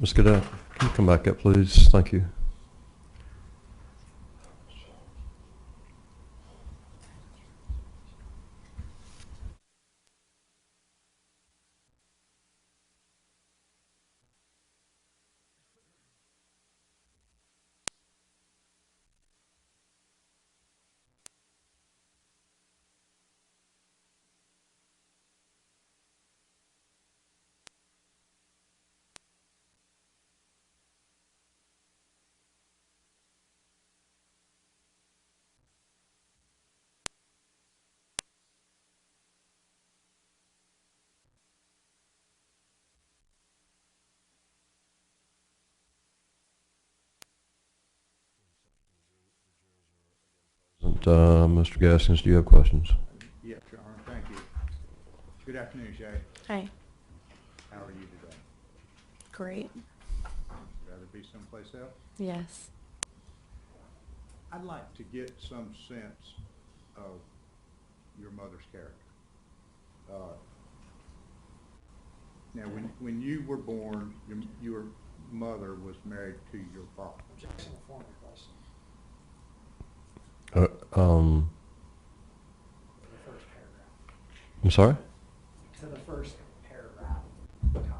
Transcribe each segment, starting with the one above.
Ms. Cadet, can you come back up, please? Thank you. Mr. Gaskins, do you have questions? Yes, Your Honor, thank you. Good afternoon, Shay. Hi. How are you today? Great. Rather be someplace else? Yes. I'd like to get some sense of your mother's character. Now, when you were born, your mother was married to your father. Objection to form the question. Uh, um, The first paragraph. I'm sorry? To the first paragraph of the commentary.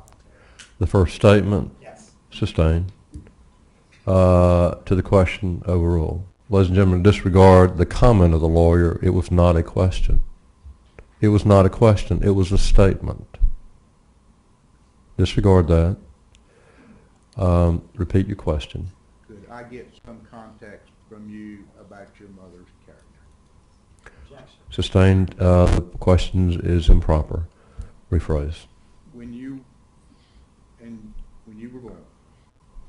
The first statement? Yes. Sustained. To the question, overruled. Ladies and gentlemen, disregard the comment of the lawyer. It was not a question. It was not a question. It was a statement. Disregard that. Repeat your question. Could I get some context from you about your mother's character? Objection. Sustained. The question is improper. Rephrase. When you were born,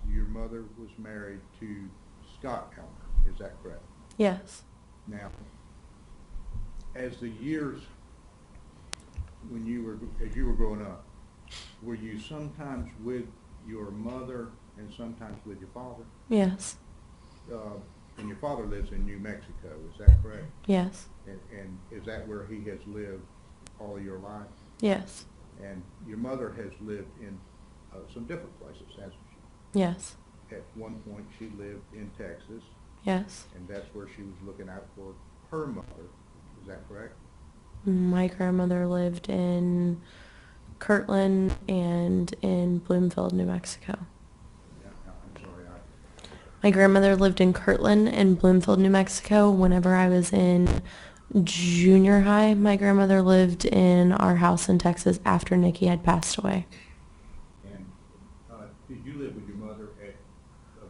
your mother was married to Scott Elmer. Is that correct? Yes. Now, as the years as you were growing up, were you sometimes with your mother and sometimes with your father? Yes. And your father lives in New Mexico, is that correct? Yes. And is that where he has lived all of your life? Yes. And your mother has lived in some different places, hasn't she? Yes. At one point, she lived in Texas, Yes. and that's where she was looking out for her mother. Is that correct? My grandmother lived in Kirtland and in Bloomfield, New Mexico. Yeah, I'm sorry. My grandmother lived in Kirtland and Bloomfield, New Mexico. Whenever I was in junior high, my grandmother lived in our house in Texas after Nikki had passed away. And did you live with your mother at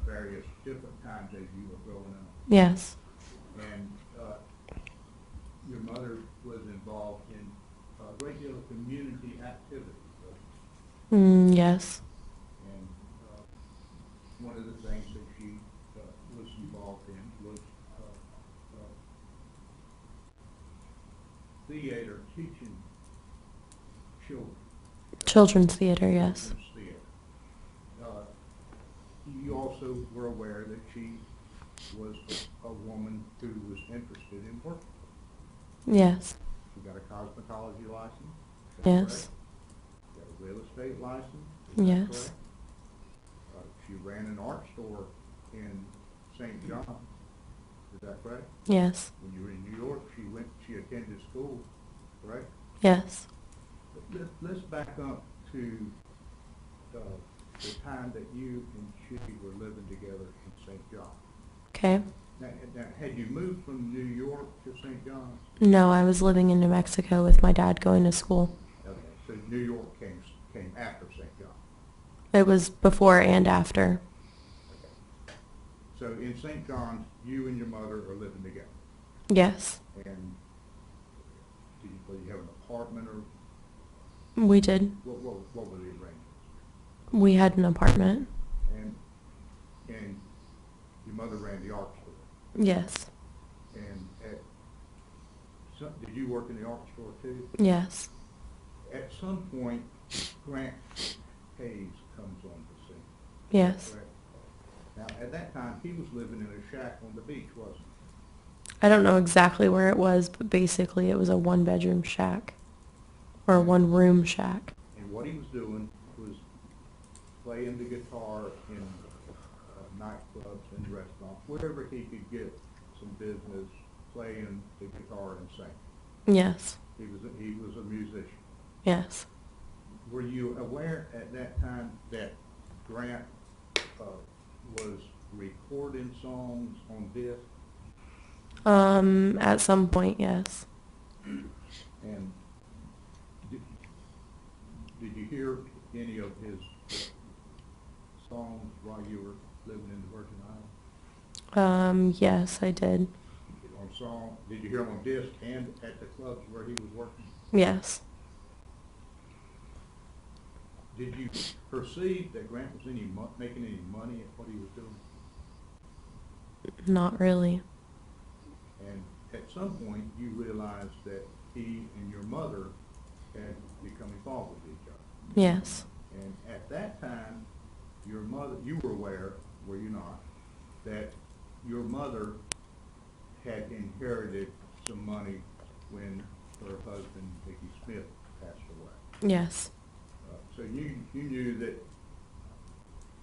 various different times as you were growing up? Yes. And your mother was involved in a great deal of community activities. Yes. And one of the things that she was involved in was theater, teaching children. Children's theater, yes. Children's theater. You also were aware that she was a woman who was interested in working. Yes. She got a cosmetology license. Is that Yes. correct? Got a real estate license. Is that Yes. correct? She ran an art store in St. John. Is that correct? Yes. When you were in New York, she attended school, correct? Yes. Let's back up to the time that you and she were living together in St. John. Okay. Now, had you moved from New York to St. John? No, I was living in New Mexico with my dad going to school. Okay, so New York came after St. John. It was before and after. Okay. So in St. John, you and your mother are living together. Yes. And did you have an apartment or We did. what were the arrangements? We had an apartment. And your mother ran the art store. Yes. And did you work in the art store too? Yes. At some point, Grant Hayes comes on the scene. Yes. Correct? Now, at that time, he was living in a shack on the beach, wasn't he? I don't know exactly where it was, but basically it was a one-bedroom shack or a one-room shack. And what he was doing was playing the guitar in nightclubs and restaurants, wherever he could get some business, playing the guitar and singing. Yes. He was a musician. Yes. Were you aware at that time that Grant was recording songs on disc? At some point, yes. And did you hear any of his songs while you were living in the Virgin Islands? Yes, I did. Did you hear him on disc and at the clubs where he was working? Yes. Did you perceive that Grant was making any money at what he was doing? Not really. And at some point, you realized that he and your mother had become involved with each other. Yes. And at that time, your mother, you were aware, were you not, that your mother had inherited some money when her husband, Dickie Smith, passed away. Yes. So you knew that,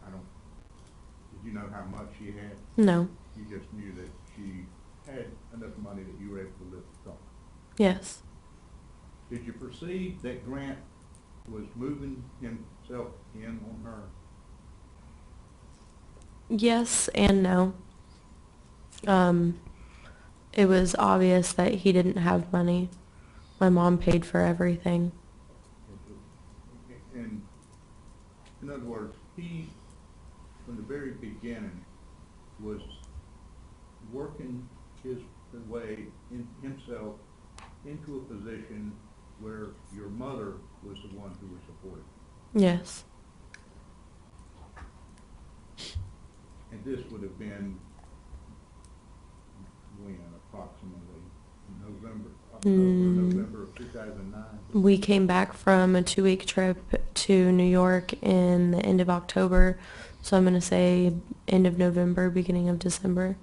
did you know how much she had? No. You just knew that she had enough money that you were able to live the company. Yes. Did you perceive that Grant was moving himself in on her? Yes and no. It was obvious that he didn't have money. My mom paid for everything. And in other words, he, from the very beginning, was working his way in himself into a position where your mother was the one who was supporting him. Yes. And this would have been when, approximately November of 2009? We came back from a 2-week trip to New York in the end of October, so I'm going to say end of November, beginning of December.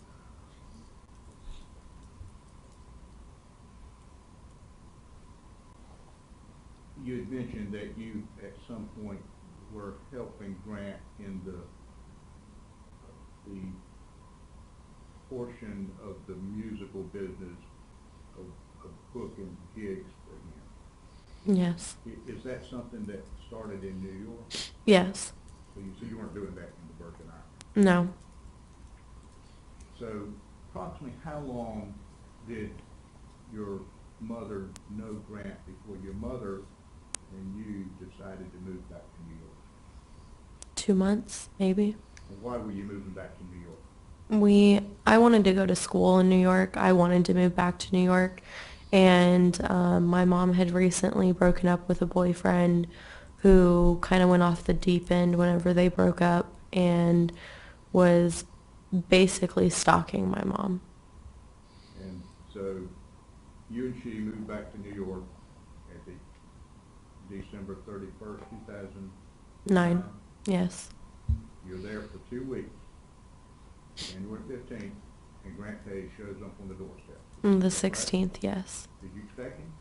You had mentioned that you, at some point, were helping Grant in the portion of the musical business of booking gigs for him. Yes. Is that something that started in New York? Yes. So you weren't doing that in the Virgin Islands? No. So approximately how long did your mother know Grant before your mother and you decided to move back to New York? 2 months, maybe. And why were you moving back to New York? I wanted to go to school in New York. I wanted to move back to New York. And my mom had recently broken up with a boyfriend who kind of went off the deep end whenever they broke up and was basically stalking my mom. And so you and she moved back to New York at the December 31st, 2009? Yes. You're there for 2 weeks, January 15th, and Grant Hayes shows up on the doorstep. The 16th, yes. Did you expect him?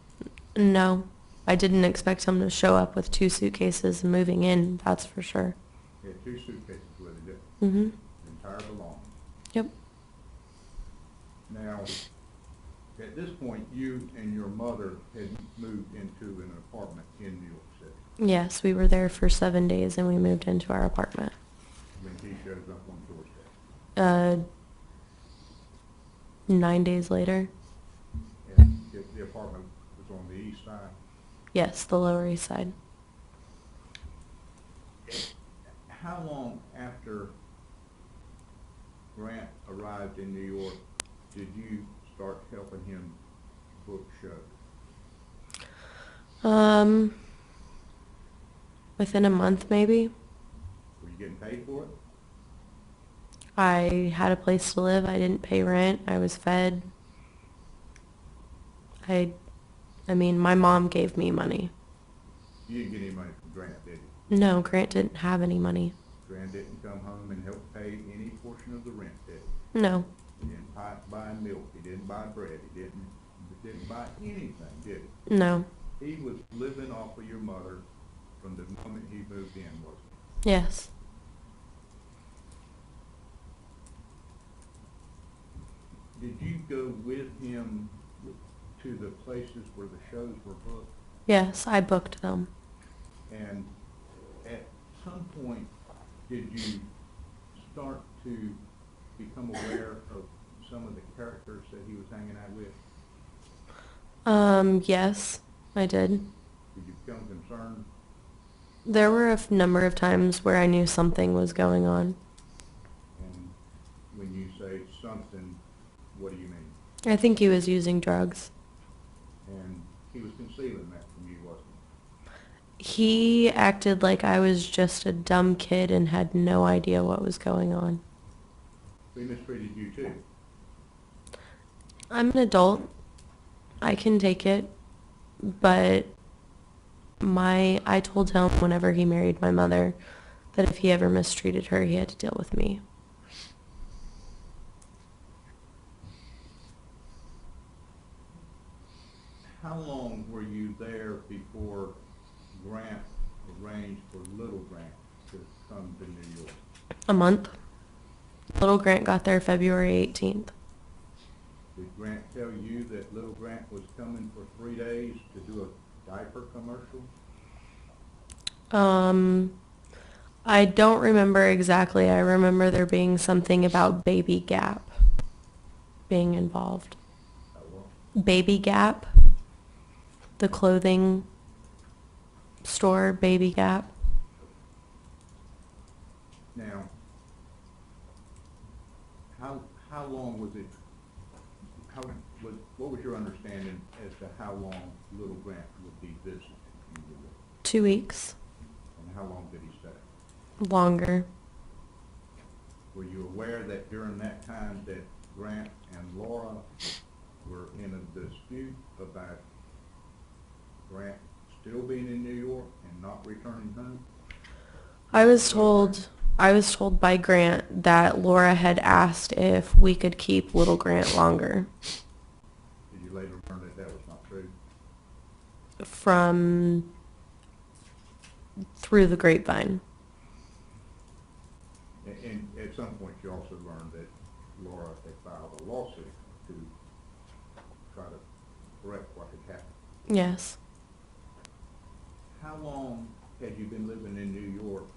No. I didn't expect him to show up with 2 suitcases and moving in, that's for sure. He had 2 suitcases with him, Mm-hmm. entire belongings. Yep. Now, at this point, you and your mother had moved into an apartment in New York City Yes, we were there for 7 days and we moved into our apartment. when he shows up on the doorstep. 9 days later. And the apartment was on the east side. Yes, the Lower East Side. How long after Grant arrived in New York did you start helping him book shows? Within a month maybe. Were you getting paid for it? I had a place to live. I didn't pay rent. I was fed. I mean, my mom gave me money. You didn't get any money from Grant, did you? No, Grant didn't have any money. Grant didn't come home and help pay any portion of the rent, did he? No. He didn't buy milk, he didn't buy bread, he didn't buy anything, did he? No. He was living off of your mother from the moment he moved in, wasn't Yes. Did you go with him to the places where the shows were booked? Yes, I booked them. And at some point, did you start to become aware of some of the characters that he was hanging out with? Yes, I did. Did you become concerned? There were a number of times where I knew something was going on. And when you say something, what do you mean? I think he was using drugs. And he was concealing that from you, wasn't he? He acted like I was just a dumb kid and had no idea what was going on. He mistreated you too. I'm an adult. I can take it, but I told him whenever he married my mother that if he ever mistreated her, he had to deal with me. How long were you there before Grant arranged for little Grant to come to New York? A month. Little Grant got there February 18th. Did Grant tell you that little Grant was coming for 3 days to do a diaper commercial? I don't remember exactly. I remember there being something about Baby Gap being involved. Baby Gap, the clothing store, Baby Gap. Now, how long was it, what was your understanding as to how long little Grant would be visiting in New York? 2 weeks. And how long did he stay? Longer. Were you aware that during that time that Grant and Laura were in a dispute about Grant still being in New York and not returning home? I was told by Grant that Laura had asked if we could keep little Grant longer. Did you later learn that that was not true? From through the grapevine. And at some point you also learned that Laura had filed a lawsuit to try to correct what had happened. Yes. How long had you been living in New York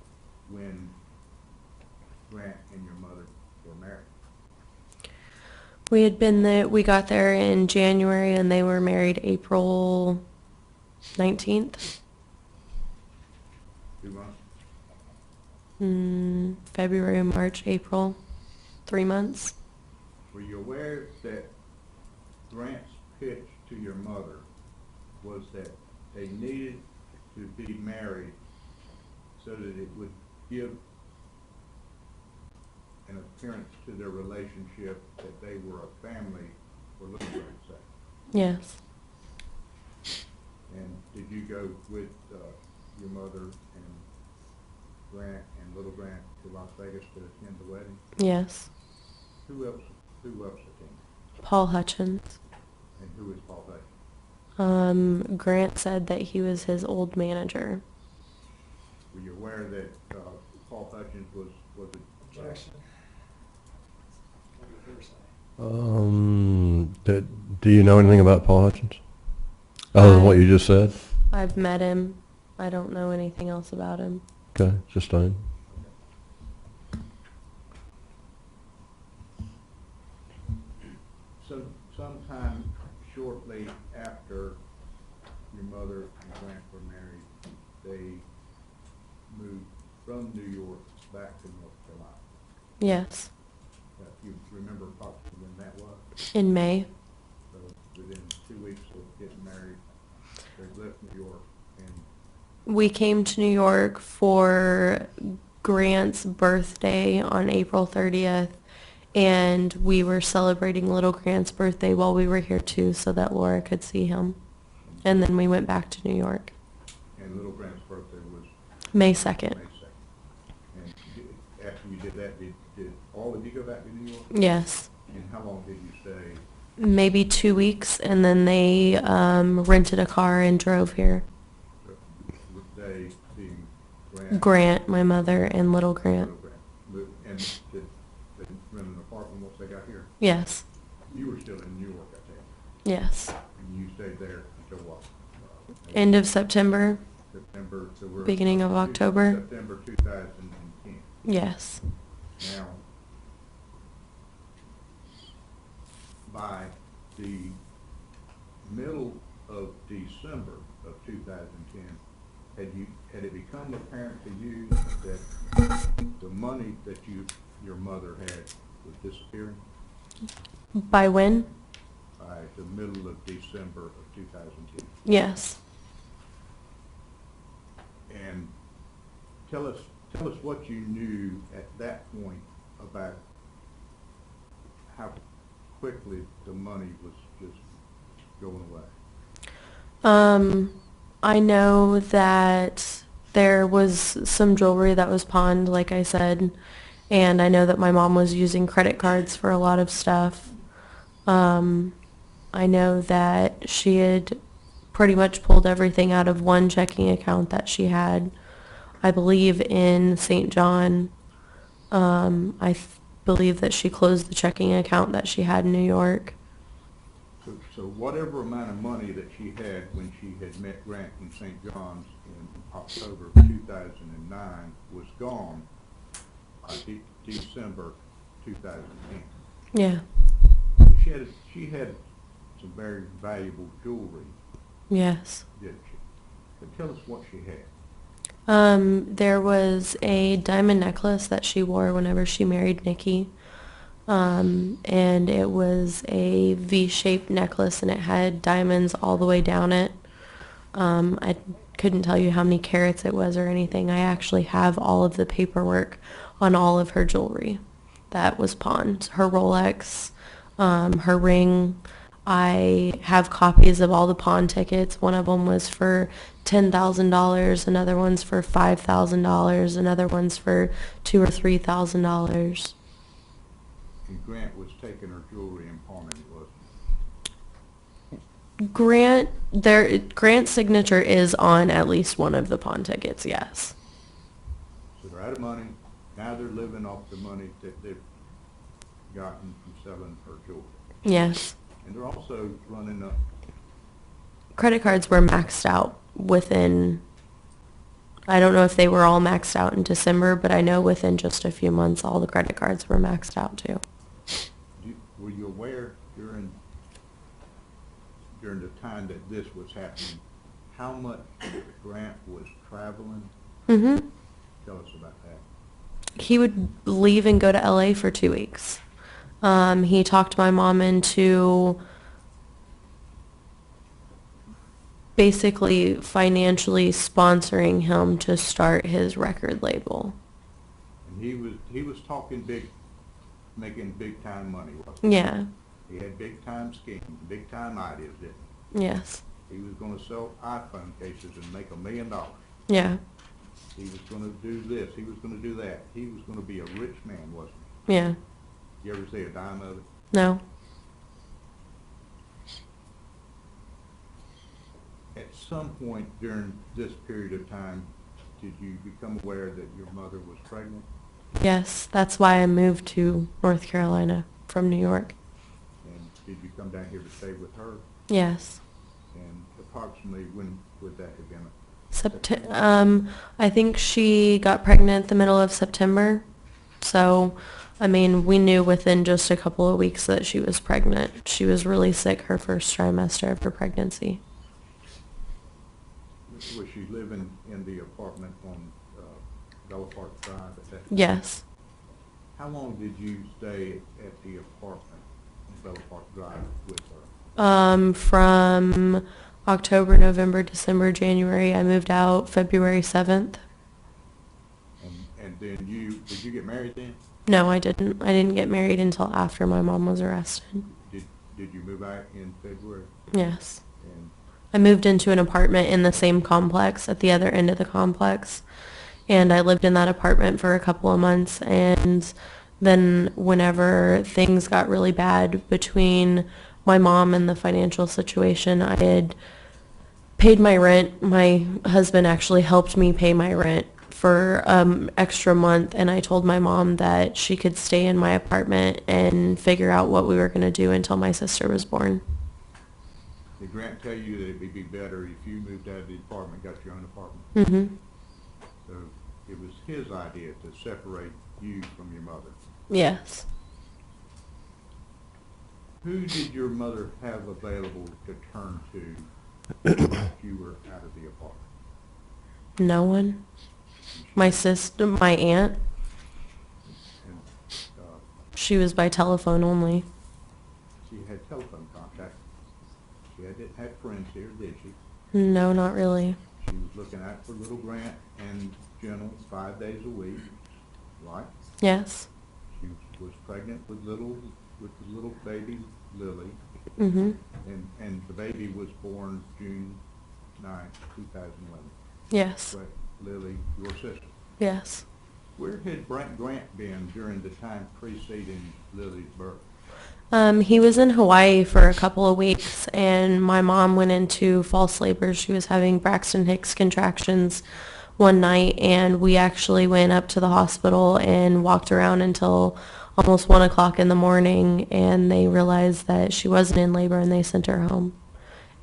when Grant and your mother were married? We had been there, we got there in January and they were married April 19th. 2 months? February, March, April. 3 months. Were you aware that Grant's pitch to your mother was that they needed to be married so that it would give an appearance to their relationship that they were a family for little Grant's sake? Yes. And did you go with your mother and Grant and little Grant to Las Vegas to attend the wedding? Yes. Who else attended? Paul Hutchins. And who is Paul Hutchins? Grant said that he was his old manager. Were you aware that Paul Hutchins was a... Objection. Under hearsay. Do you know anything about Paul Hutchins? Other than what you just said? I've met him. I don't know anything else about him. Okay, just saying. So sometime shortly after your mother and Grant were married, they moved from New York back to North Carolina. Yes. You remember approximately when that was? In May. So within 2 weeks of getting married, they left New York and We came to New York for Grant's birthday on April 30th, and we were celebrating little Grant's birthday while we were here too so that Laura could see him. And then we went back to New York. little Grant's birthday was May 2nd. May 2nd. And after you did that, did all of you go back to New York? Yes. And how long did you stay? Maybe 2 weeks, and then they rented a car and drove here. They being Grant Grant, my mother, and little Grant. Little Grant. And they rent an apartment once they got here? Yes. You were still in New York, I think, Yes. and you stayed there until what? End of September. September, so we're. Beginning of October. September 2010. Yes. Now, by the middle of December of 2010, had it become apparent to you that the money that your mother had was disappearing By when? by the middle of December of 2010? Yes. And tell us what you knew at that point about how quickly the money was just going away. I know that there was some jewelry that was pawned, like I said, and I know that my mom was using credit cards for a lot of stuff. I know that she had pretty much pulled everything out of one checking account that she had, I believe, in St. John. Believe that she closed the checking account that she had in New York. So whatever amount of money that she had when she had met Grant in St. John's in October of 2009 was gone by December 2010. Yeah. She had some very valuable jewelry, Yes. didn't she? But tell us what she had. There was a diamond necklace that she wore whenever she married Nikki. And it was a V-shaped necklace and it had diamonds all the way down it. I couldn't tell you how many carats it was or anything. I actually have all of the paperwork on all of her jewelry that was pawned. Her Rolex, her ring. I have copies of all the pawn tickets. One of them was for $10,000, another one's for $5,000, another one's for $2,000 or $3,000. And Grant was taking her jewelry and pawning it, wasn't Grant's signature is on at least one of the pawn tickets, yes. he? So they're out of money. Now they're living off the money that they've gotten from selling her jewelry. Yes. And they're also running up. Credit cards were maxed out within, I don't know if they were all maxed out in December, but I know within just a few months all the credit cards were maxed out too. Were you aware during the time that this was happening, how much Grant was traveling? Mm-hmm. Tell us about that. He would leave and go to LA for 2 weeks. He talked my mom into basically financially sponsoring him to start his record label. And he was talking big, making big time money, wasn't Yeah. he? He had big time schemes, big time ideas, didn't Yes. he? He was going to sell iPhone cases and make $1 million. Yeah. He was going to do this. He was going to do that. He was going to be a rich man, wasn't Yeah. he? You ever see a dime of it? No. At some point during this period of time, did you become aware that your mother was pregnant? Yes. That's why I moved to North Carolina from New York. And did you come down here to stay with her? Yes. And approximately when would that have been? I think she got pregnant the middle of September. So, I mean, we knew within just a couple of weeks that she was pregnant. She was really sick her first trimester of her pregnancy. Was she living in the apartment on Bella Park Drive at that time? Yes. How long did you stay at the apartment on Bella Park Drive with her? From October, November, December, January. I moved out February 7th. And then did you get married then? No, I didn't. I didn't get married until after my mom was arrested. Did you move out in February? Yes. And I moved into an apartment in the same complex at the other end of the complex. And I lived in that apartment for a couple of months. And then whenever things got really bad between my mom and the financial situation, I had paid my rent. My husband actually helped me pay my rent for extra month, and I told my mom that she could stay in my apartment and figure out what we were going to do until my sister was born. Did Grant tell you that it would be better if you moved out of the apartment, got your own apartment? Mm-hmm. So it was his idea to separate you from your mother. Yes. Who did your mother have available to turn to if you were out of the apartment? No one. My sister, my aunt, And she was by telephone only. she had telephone contact. She didn't have friends here, did she? No, not really. She was looking out for little Grant and Jenna 5 days a week, right? Yes. She was pregnant with the little baby Lily, Mm-hmm. and the baby was born June 9th, 2011. Yes. But Lily, your sister. Yes. Where had Grant been during the time preceding Lily's birth? He was in Hawaii for a couple of weeks, and my mom went into false labor. She was having Braxton Hicks contractions one night, and we actually went up to the hospital and walked around until almost 1 o'clock in the morning, and they realized that she wasn't in labor, and they sent her home.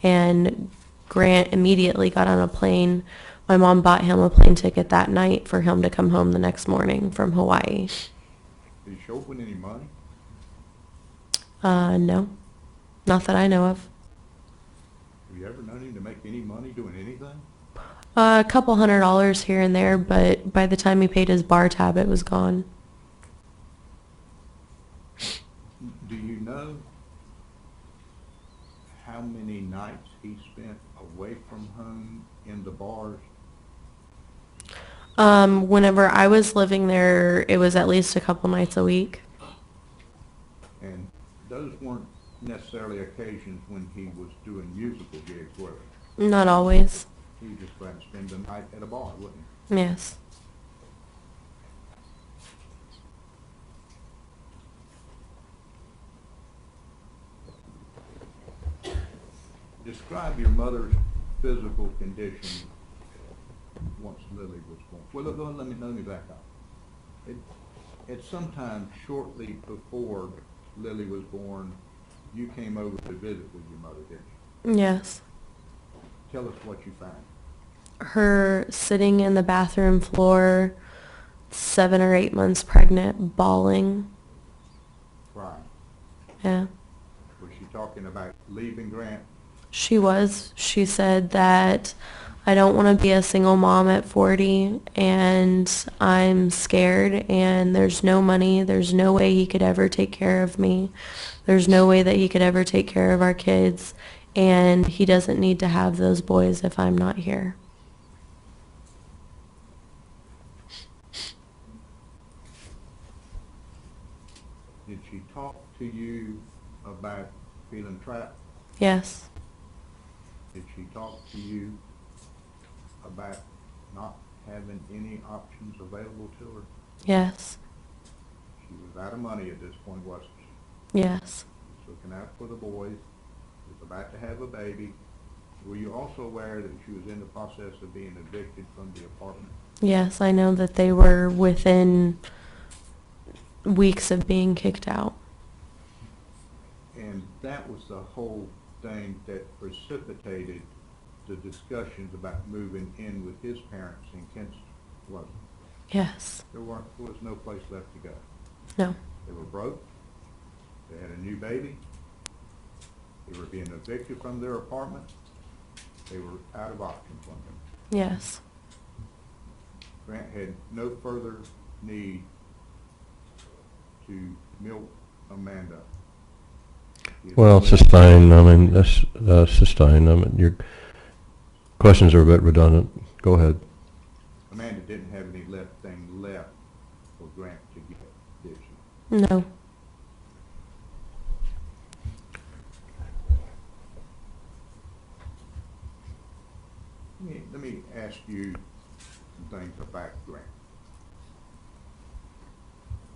And Grant immediately got on a plane. My mom bought him a plane ticket that night for him to come home the next morning from Hawaii. Did he show up with any money? No. Not that I know of. Have you ever known him to make any money doing anything? A couple $100 here and there, but by the time he paid his bar tab, it was gone. Do you know how many nights he spent away from home in the bars? Whenever I was living there, it was at least a couple nights a week. And those weren't necessarily occasions when he was doing musical gigs, were they? Not always. He was just glad to spend the night at a bar, wouldn't Yes. he? Describe your mother's physical condition once Lily was born. Well, let me back up. At some time shortly before Lily was born, you came over to visit with your mother, didn't you? Yes. Tell us what you found. Her sitting in the bathroom floor, 7 or 8 months pregnant, bawling. Crying. Yeah. Was she talking about leaving Grant? She was. She said that I don't want to be a single mom at 40, and I'm scared, and there's no money. There's no way he could ever take care of me. There's no way that he could ever take care of our kids, and he doesn't need to have those boys if I'm not here. Did she talk to you about feeling trapped? Yes. Did she talk to you about not having any options available to her? Yes. She was out of money at this point, wasn't she? Yes. She was looking out for the boys, was about to have a baby. Were you also aware that she was in the process of being evicted from the apartment? Yes, I know that they were within weeks of being kicked out. And that was the whole thing that precipitated the discussions about moving in with his parents in Kinston, wasn't it? Yes. There was no place left to go. No. They were broke. They had a new baby. They were being evicted from their apartment. They were out of options on them. Yes. Grant had no further need to milk Amanda. Well, sustain, I mean, that's sustain. I mean, your questions are a bit redundant. Go ahead. Amanda didn't have any thing left for Grant to get, did she? No. Let me ask you some things about Grant.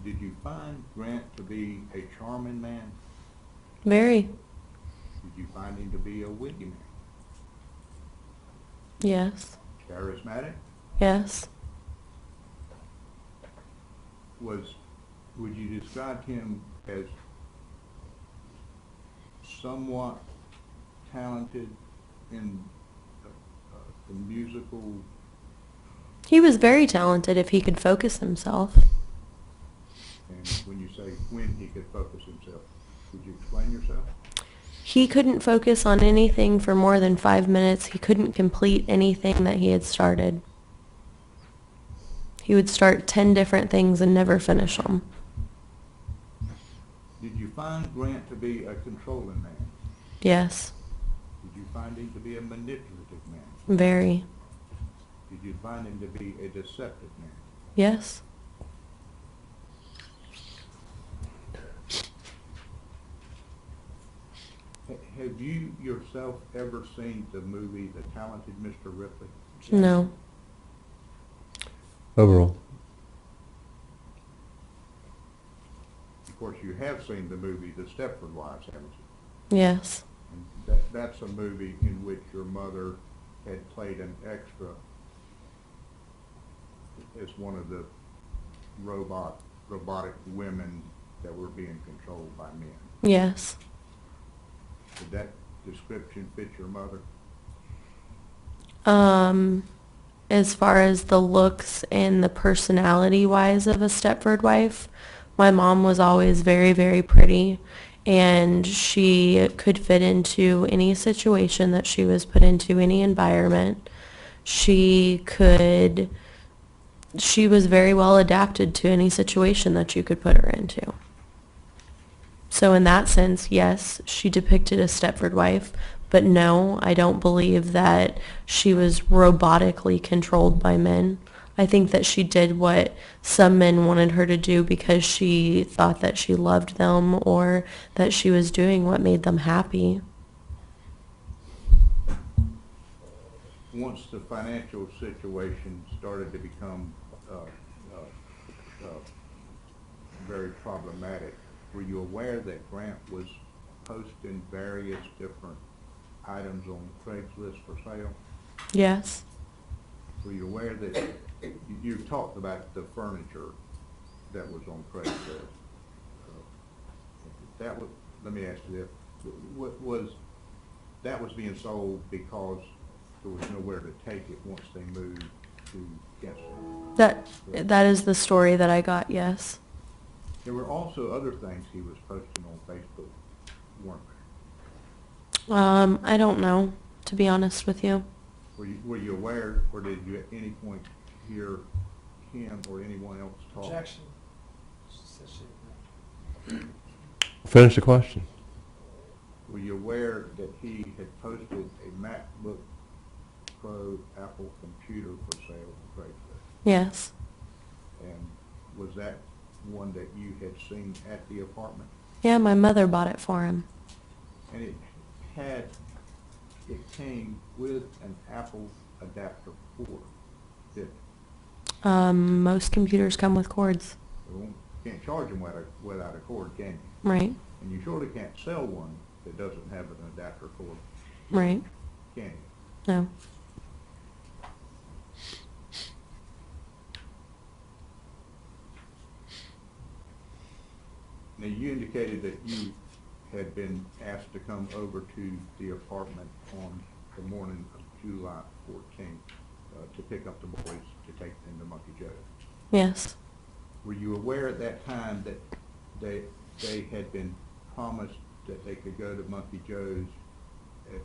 Did you find Grant to be a charming man? Very. Did you find him to be a witty man? Yes. Charismatic? Yes. would you describe him as somewhat talented in the musical? He was very talented if he could focus himself. And when you say when he could focus himself, would you explain yourself? He couldn't focus on anything for more than 5 minutes. He couldn't complete anything that he had started. He would start 10 different things and never finish them. Did you find Grant to be a controlling man? Yes, Did you find him to be a manipulative man? very. Did you find him to be a deceptive man? Yes. Have you yourself ever seen the movie The Talented Mr. Ripley? No. Overall. Of course, you have seen the movie The Stepford Wives, haven't you? Yes. And that's a movie in which your mother had played an extra as one of the robotic women that were being controlled by men. Yes. Did that description fit your mother? As far as the looks and the personality wise of a Stepford wife, my mom was always very, very pretty, and she could fit into any situation that she was put into, any environment. She was very well adapted to any situation that you could put her into. So in that sense, yes, she depicted a Stepford wife, but no, I don't believe that she was robotically controlled by men. I think that she did what some men wanted her to do because she thought that she loved them or that she was doing what made them happy. Once the financial situation started to become very problematic, were you aware that Grant was posting various different items on Craigslist for sale? Yes. Were you aware that you talked about the furniture that was on Craigslist? That was, let me ask you this, that was being sold because there was nowhere to take it once they moved to Kinston? That is the story that I got, yes. There were also other things he was posting on Facebook, weren't there? I don't know, to be honest with you. Were you aware, or did you at any point hear him or anyone else talk? Objection. She said she- Finish the question. Were you aware that he had posted a MacBook Pro Apple computer for sale on Craigslist? Yes. And was that one that you had seen at the apartment? Yeah, my mother bought it for him. And it came with an Apple adapter port, didn't it? Most computers come with cords. You can't charge them without a cord, can you? Right. And you surely can't sell one that doesn't have an adapter cord, Right. can you? No. Now, you indicated that you had been asked to come over to the apartment on the morning of July 14th to pick up the boys to take them to Monkey Joe's. Yes. Were you aware at that time that they had been promised that they could go to Monkey Joe's at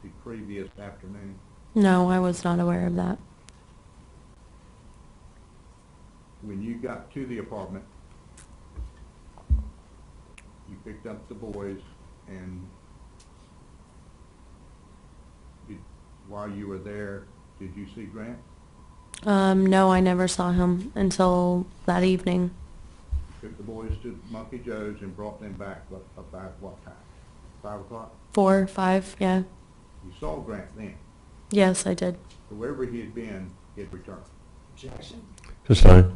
the previous afternoon? No, I was not aware of that. When you got to the apartment, you picked up the boys, and while you were there, did you see Grant? No, I never saw him until that evening. You took the boys to Monkey Joe's and brought them back about what time? 5 o'clock? 4, 5, yeah. You saw Grant then. Yes, I did. So wherever he had been, he had returned. Objection. Just fine.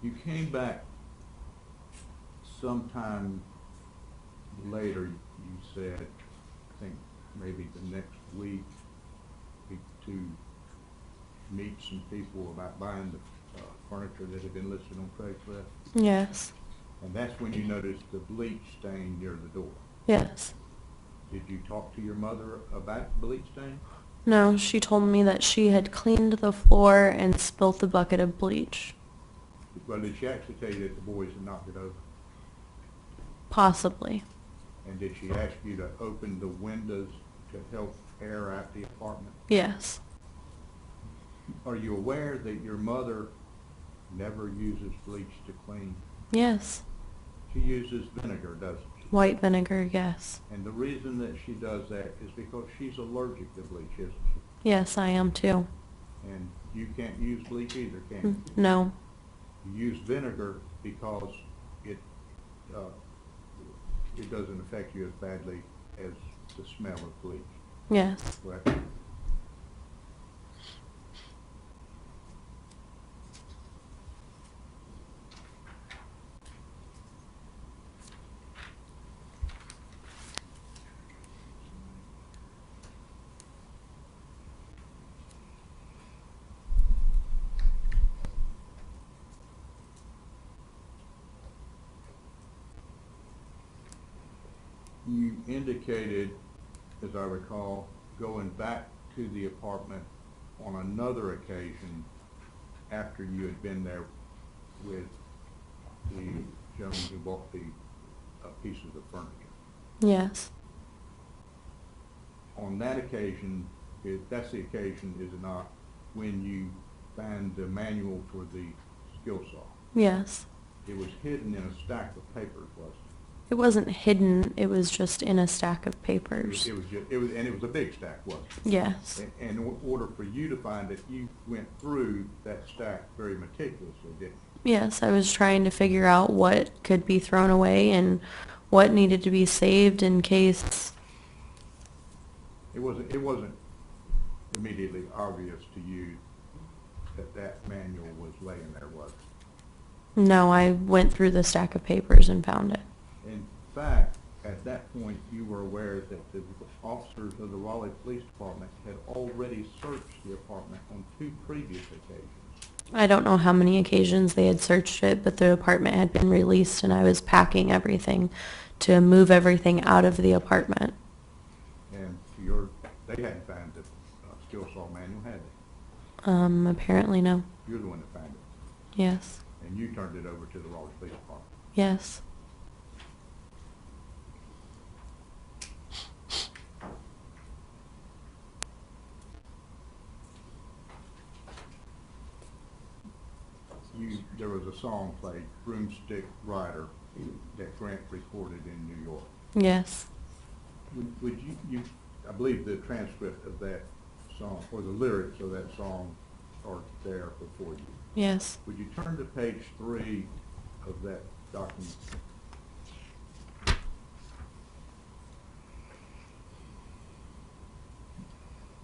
You came back sometime later, you said, I think maybe the next week, to meet some people about buying the furniture that had been listed on Craigslist. Yes. And that's when you noticed the bleach stain near the door. Yes. Did you talk to your mother about the bleach stain? No, she told me that she had cleaned the floor and spilt the bucket of bleach. Well, did she actually tell you that the boys had knocked it over? Possibly. And did she ask you to open the windows to help air out the apartment? Yes. Are you aware that your mother never uses bleach to clean? Yes. She uses vinegar, doesn't she? White vinegar, yes. And the reason that she does that is because she's allergic to bleach, isn't she? Yes, I am too. And you can't use bleach either, can you? No. You use vinegar because it doesn't affect you as badly as the smell of bleach. Yes. Correct? You indicated, as I recall, going back to the apartment on another occasion after you had been there with the gentleman who bought the pieces of furniture. Yes. On that occasion, that's the occasion, is it not, when you found the manual for the skill saw? Yes. It was hidden in a stack of papers, wasn't it? It wasn't hidden, it was just in a stack of papers. It was a big stack, wasn't it? Yes. And in order for you to find it, you went through that stack very meticulously, didn't you? Yes, I was trying to figure out what could be thrown away and what needed to be saved in case. It wasn't immediately obvious to you that manual was laying there, was it? No, I went through the stack of papers and found it. In fact, at that point, you were aware that the officers of the Raleigh Police Department had already searched the apartment on 2 previous occasions. I don't know how many occasions they had searched it, but the apartment had been released and I was packing everything to move everything out of the apartment. And they hadn't found the skill saw manual, had they? Apparently no. You're the one that found it. Yes. And you turned it over to the Raleigh Police Department. Yes. There was a song played, Broomstick Rider, that Grant recorded in New York. Yes. Would you, I believe the transcript of that song, or the lyrics of that song are there before you. Yes. Would you turn to page 3 of that document?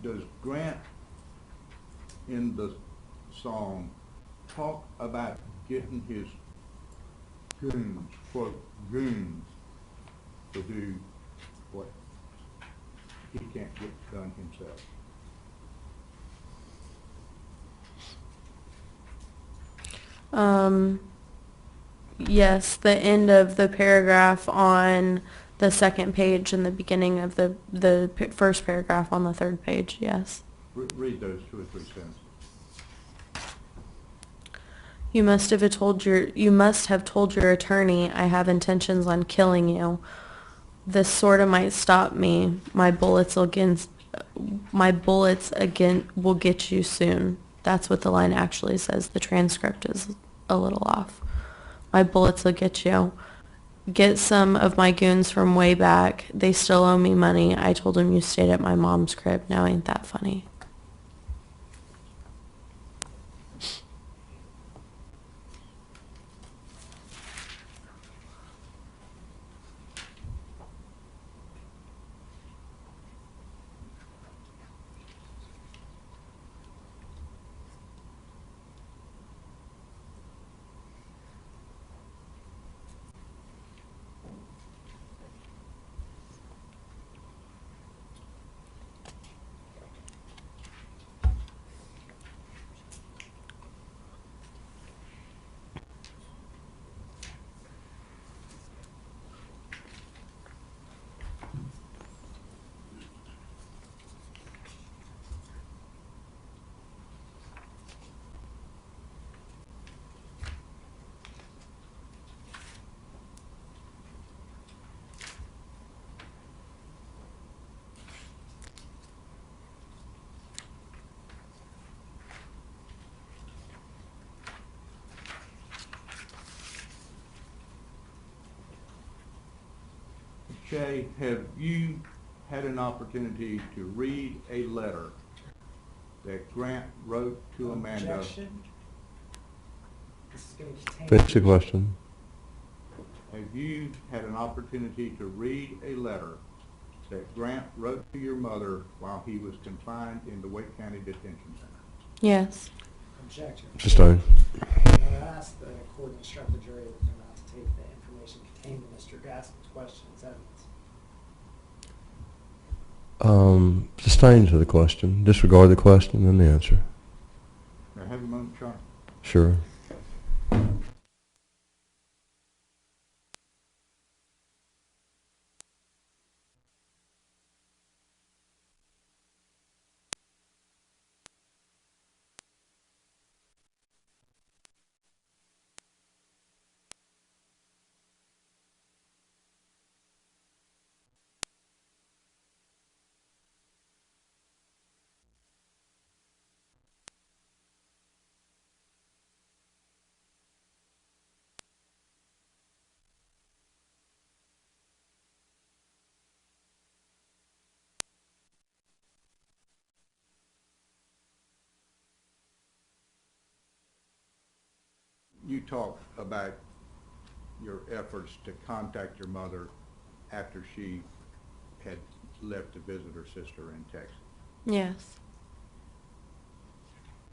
Does Grant, in the song, talk about getting his goons, quote, goons, to do what he can't get done himself? Yes, the end of the paragraph on the second page and the beginning of the first paragraph on the third page, yes. Read those 2 or 3 sentences. You must have told your attorney I have intentions on killing you. This sorta might stop me. My bullets again will get you soon. That's what the line actually says. The transcript is a little off. My bullets will get you. Get some of my goons from way back. They still owe me money. I told them you stayed at my mom's crib. Now ain't that funny? Shay, have you had an opportunity to read a letter that Grant wrote to Amanda? Objection. This is going to contain. Finish the question. Have you had an opportunity to read a letter that Grant wrote to your mother while he was confined in the Wake County Detention Center? Yes. Objection. Sustained. I ask the court to instruct the jury that they're not to take the information contained in Mr. Gaskell's question as evidence. Sustained to the question. Disregard the question and the answer. May I have a moment, Charlie? Sure. You talked about your efforts to contact your mother after she had left to visit her sister in Texas. Yes.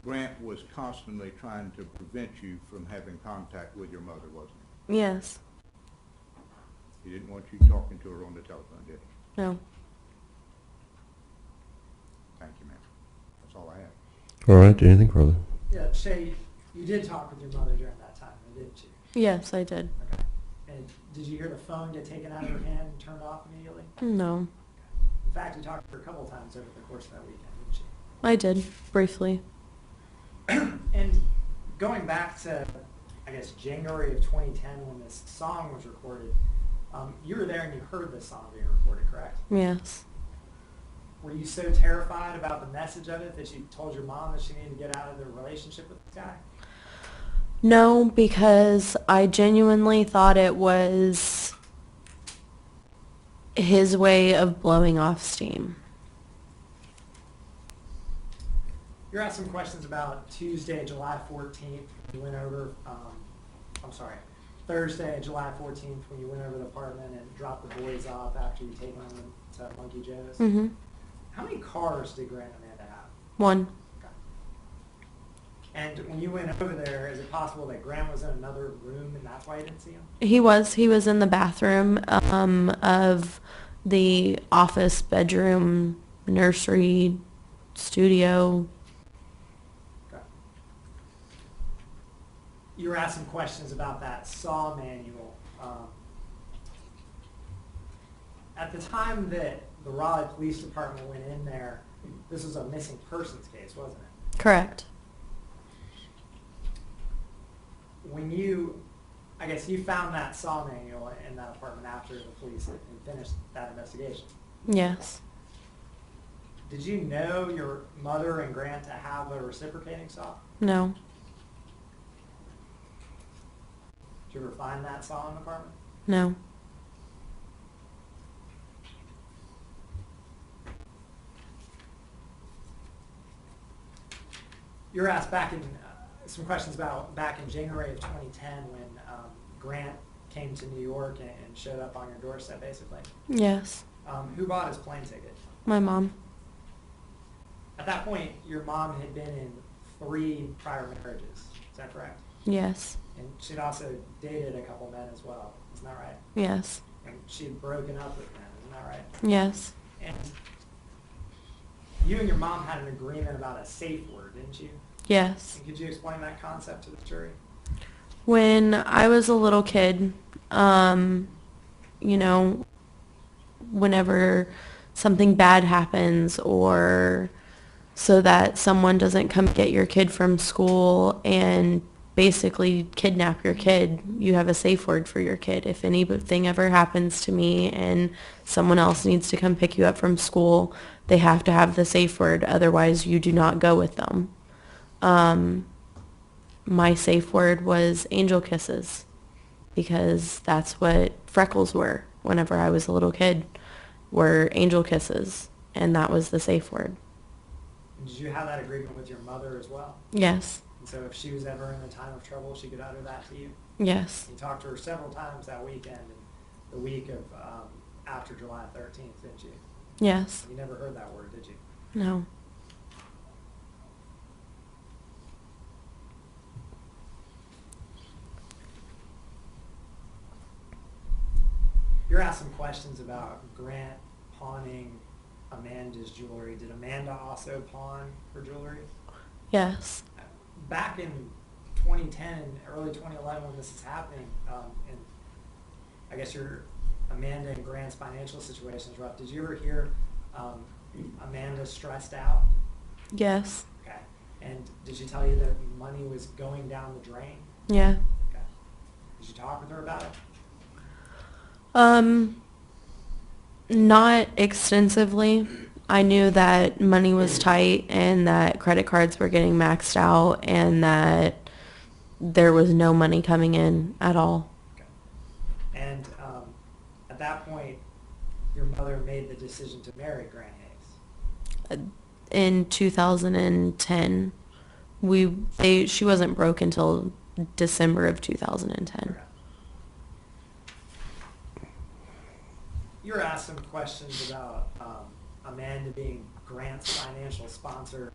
Grant was constantly trying to prevent you from having contact with your mother, wasn't Yes. he? He didn't want you talking to her on the telephone, did he? No. Thank you, ma'am. That's all I have. All right. Anything further? Yeah, Shay, you did talk with your mother during that time, didn't you? Yes, I did. Okay. And did you hear the phone get taken out of her hand and turned off immediately? No. In fact, you talked to her a couple of times over the course of that weekend, didn't you? I did, briefly. And going back to, I guess, January of 2010 when this song was recorded, you were there and you heard this song being recorded, correct? Yes. Were you so terrified about the message of it that you told your mom that she needed to get out of the relationship with this guy? No, because I genuinely thought it was his way of blowing off steam. You're asked some questions about Tuesday, July 14th. You went over, Thursday, July 14th, when you went over the apartment and dropped the boys off after you taken them to Monkey Joe's. Mm-hmm. How many cars did Grant and Amanda have? One. Okay. And when you went over there, is it possible that Grant was in another room and that's why you didn't see him? He was in the bathroom of the office, bedroom, nursery, studio. Okay. You were asked some questions about that SAW manual. At the time that the Raleigh Police Department went in there, this was a missing persons case, wasn't it? Correct. When you, I guess you found that SAW manual in that apartment after the police had finished that investigation. Yes. Did you know your mother and Grant to have a reciprocating SAW? No. Did you ever find that SAW in the apartment? No. You were asked back in some questions about back in January of 2010 when Grant came to New York and showed up on your doorstep, basically. Yes. Who bought his plane ticket? My mom. At that point, your mom had been in 3 prior marriages. Is that correct? Yes. And she'd also dated a couple men as well. Isn't that right? Yes. And she'd broken up with men. Isn't that right? Yes. And you and your mom had an agreement about a safe word, didn't you? Yes. And could you explain that concept to the jury? When I was a little kid, whenever something bad happens or so that someone doesn't come get your kid from school and basically kidnap your kid, you have a safe word for your kid. If anything ever happens to me and someone else needs to come pick you up from school, they have to have the safe word. Otherwise, you do not go with them. My safe word was angel kisses because that's what freckles were whenever I was a little kid were angel kisses, and that was the safe word. Did you have that agreement with your mother as well? Yes. And so if she was ever in a time of trouble, she could utter that to you? Yes. You talked to her several times that weekend, and the week of after July 13th, didn't you? Yes. You never heard that word, did you? No. You're asked some questions about Grant pawning Amanda's jewelry. Did Amanda also pawn her jewelry? Yes. Back in 2010, early 2011, when this is happening, and I guess your Amanda and Grant's financial situation is rough. Did you ever hear Amanda stressed out? Yes. Okay. And did she tell you that money was going down the drain? Yeah. Okay. Did you talk with her about it? Not extensively. I knew that money was tight and that credit cards were getting maxed out and that there was no money coming in at all. Okay. And at that point, your mother made the decision to marry Grant Hayes. In 2010, she wasn't broke until December of 2010. Okay. You were asked some questions about Amanda being Grant's financial sponsor.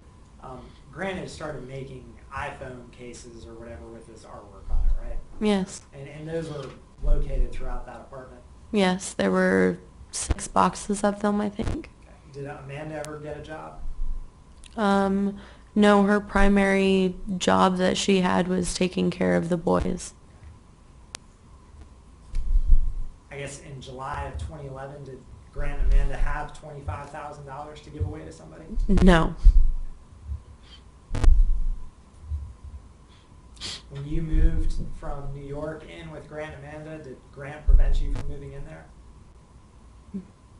Grant had started making iPhone cases or whatever with his artwork on it, right? Yes. And those were located throughout that apartment. Yes, there were 6 boxes of them, I think. Okay. Did Amanda ever get a job? No, her primary job that she had was taking care of the boys. I guess in July of 2011, did Grant and Amanda have $25,000 to give away to somebody? No. When you moved from New York in with Grant and Amanda, did Grant prevent you from moving in there?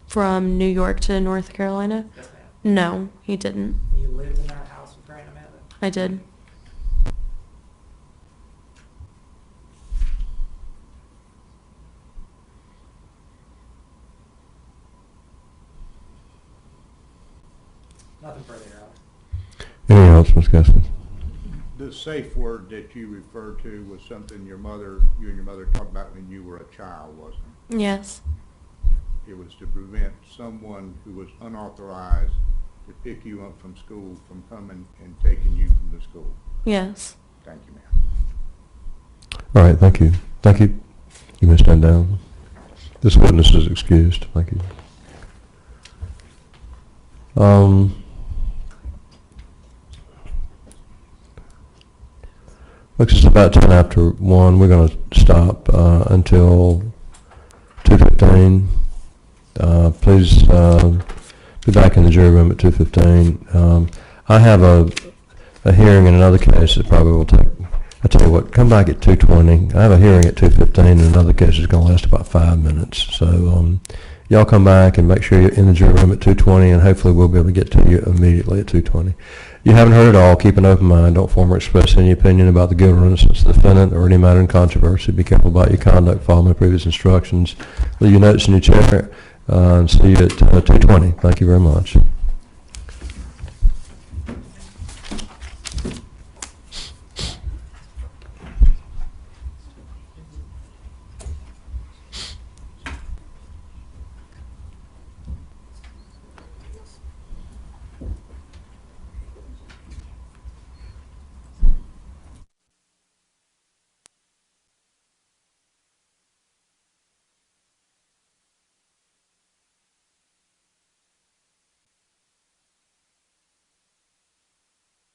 From New York to North Carolina? Yes, ma'am. No, he didn't. You lived in that house with Grant and Amanda? I did. Nothing further, Your Honor. Anything else, Ms. Gaskins? The safe word that you referred to was something you and your mother talked about when you were a child, wasn't it? Yes. It was to prevent someone who was unauthorized to pick you up from school from coming and taking you from the school. Yes. Thank you, ma'am. All right, thank you. Thank you. You may stand down. This witness is excused. Thank you. Looks it's about 10 after 1. We're going to stop until 2:15. Please be back in the jury room at 2:15. I have a hearing in another case that probably will take, I tell you what, come back at 2:20. I have a hearing at 2:15 and another case is going to last about 5 minutes. So y'all come back and make sure you're in the jury room at 2:20 and hopefully we'll be able to get to you immediately at 2:20. You haven't heard it all. Keep an open mind. Don't form or express any opinion about the guilt or innocence of the defendant or any matter in controversy. Be careful about your conduct. Follow my previous instructions. Leave your notes in your chair and see you at 2:20. Thank you very much.